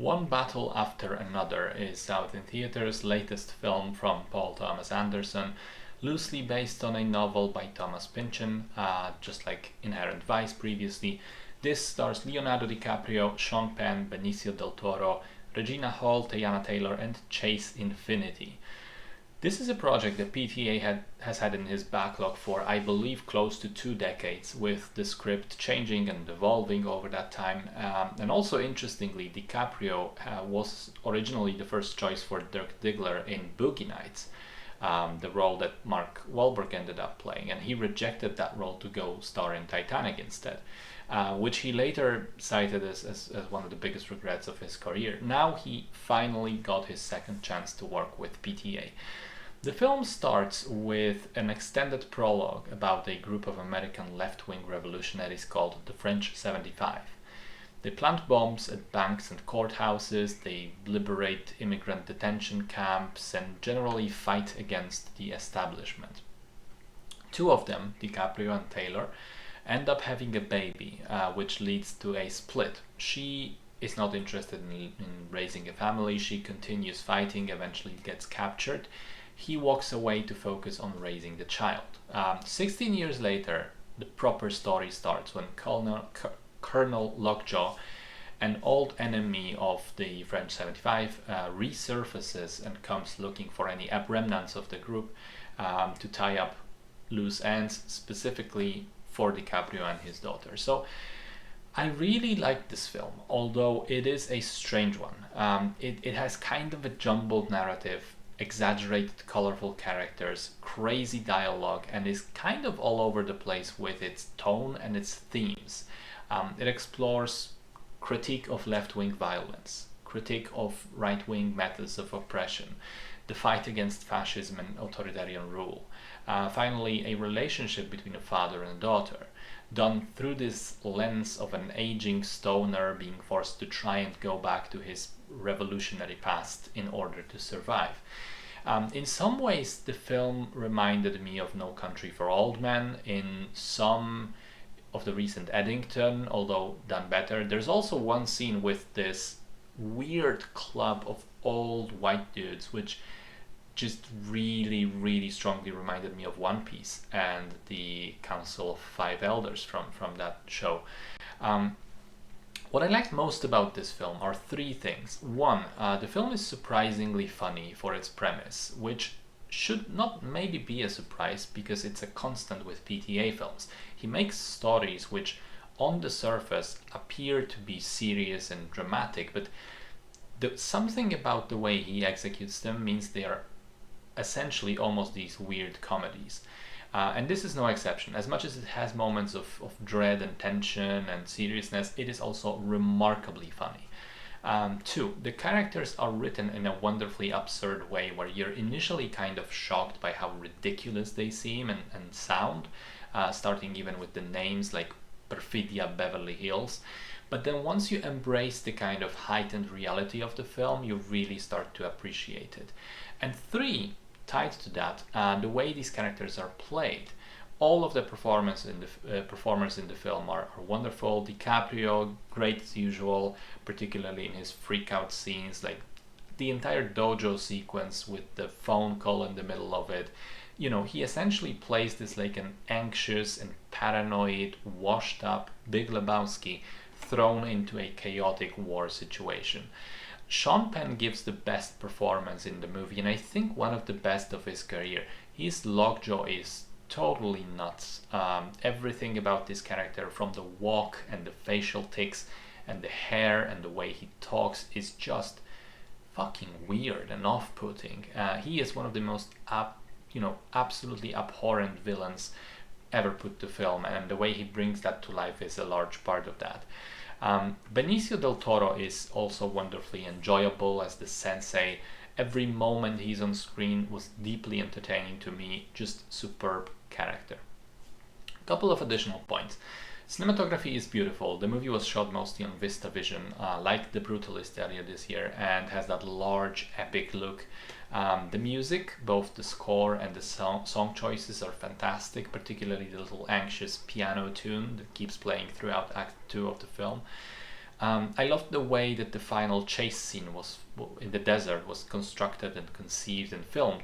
One Battle After Another is out in theaters, latest film from Paul Thomas Anderson, loosely based on a novel by Thomas Pynchon, just like Inherent Vice previously. This stars Leonardo DiCaprio, Sean Penn, Benicio del Toro, Regina Hall, Teyana Taylor, and Chase Infinity. This is a project that PTA has had in his backlog for, I believe, close to 2 decades, with the script changing and evolving over that time. And also, interestingly, DiCaprio was originally the first choice for Dirk Diggler in Boogie Nights, the role that Mark Wahlberg ended up playing, and he rejected that role to go star in Titanic instead, which he later cited as one of the biggest regrets of his career. Now he finally got his second chance to work with PTA. The film starts with an extended prologue about a group of American left-wing revolutionaries called the French 75. They plant bombs at banks and courthouses, they liberate immigrant detention camps, and generally fight against the establishment. Two of them, DiCaprio and Taylor, end up having a baby, which leads to a split. She is not interested in raising a family, she continues fighting, eventually gets captured. He walks away to focus on raising the child. 16 years later, the proper story starts when Colonel Lockjaw, an old enemy of the French 75, resurfaces and comes looking for any remnants of the group to tie up loose ends, specifically for DiCaprio and his daughter. So I really like this film, although it is a strange one. It has kind of a jumbled narrative, exaggerated, colorful characters, crazy dialogue, and is kind of all over the place with its tone and its themes. It explores critique of left-wing violence, critique of right-wing methods of oppression, the fight against fascism and authoritarian rule. Finally, a relationship between a father and a daughter, done through this lens of an aging stoner being forced to try and go back to his revolutionary past in order to survive. In some ways, the film reminded me of No Country for Old Men, in some of the recent Eddington, although done better. There's also one scene with this weird club of old white dudes, which just really, really strongly reminded me of One Piece and the Council of Five Elders from that show. What I liked most about this film are three things. One, the film is surprisingly funny for its premise, which should not maybe be a surprise because it's a constant with PTA films. He makes stories which on the surface appear to be serious and dramatic, but something about the way he executes them means they are essentially almost these weird comedies. And this is no exception. As much as it has moments of dread and tension and seriousness, it is also remarkably funny. Two, the characters are written in a wonderfully absurd way where you're initially kind of shocked by how ridiculous they seem and sound, starting even with the names like Perfidia Beverly Hills. But then once you embrace the kind of heightened reality of the film, you really start to appreciate it. And three, tied to that, the way these characters are played. All of the performers in the film are wonderful. DiCaprio, great as usual, particularly in his freak-out scenes, like the entire dojo sequence with the phone call in the middle of it. You know, he essentially plays this like an anxious and paranoid, washed-up Big Lebowski thrown into a chaotic war situation. Sean Penn gives the best performance in the movie, and I think one of the best of his career. His lockjaw is totally nuts. Everything about this character, from the walk and the facial tics and the hair and the way he talks, is just fucking weird and off-putting. He is one of the most absolutely abhorrent villains ever put to film, and the way he brings that to life is a large part of that. Benicio del Toro is also wonderfully enjoyable as the sensei. Every moment he's on screen was deeply entertaining to me, just superb character. A couple of additional points. Cinematography is beautiful. The movie was shot mostly on VistaVision, like The Brutalist earlier this year, and has that large, epic look. The music, both the score and the song choices, are fantastic, particularly the little anxious piano tune that keeps playing throughout Act 2 of the film. I loved the way that the final chase scene was in the desert was constructed and conceived and filmed.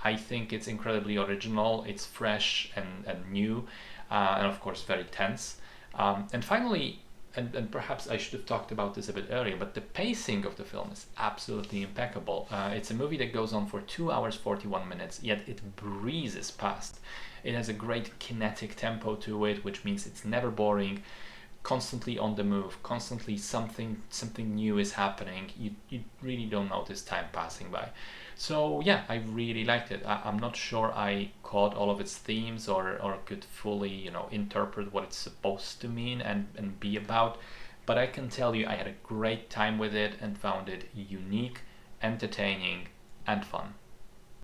I think it's incredibly original. It's fresh and new, and of course very tense. And finally, and perhaps I should have talked about this a bit earlier, but the pacing of the film is absolutely impeccable. It's a movie that goes on for 2 hours 41 minutes, yet it breezes past. It has a great kinetic tempo to it, which means it's never boring, constantly on the move, constantly something new is happening. You really don't notice time passing by. So yeah, I really liked it. I'm not sure I caught all of its themes or could fully, interpret what it's supposed to mean and be about, but I can tell you I had a great time with it and found it unique, entertaining, and fun.